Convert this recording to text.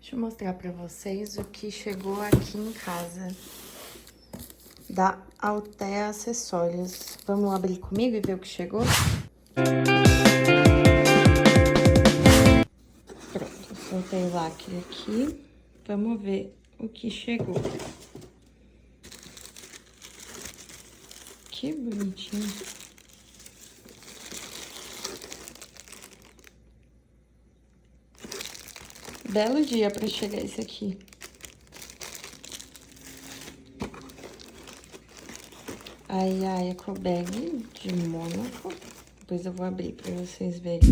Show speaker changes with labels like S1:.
S1: Deixa eu mostrar pra vocês o que chegou aqui em casa da Althea Acessórios. Vamos abrir comigo e ver o que chegou? Pronto, soltei o lacre aqui. Vamos ver o que chegou. Que bonitinho. Belo dia pra chegar esse aqui. Aí a eco bag de Mônaco. Depois eu vou abrir pra vocês verem.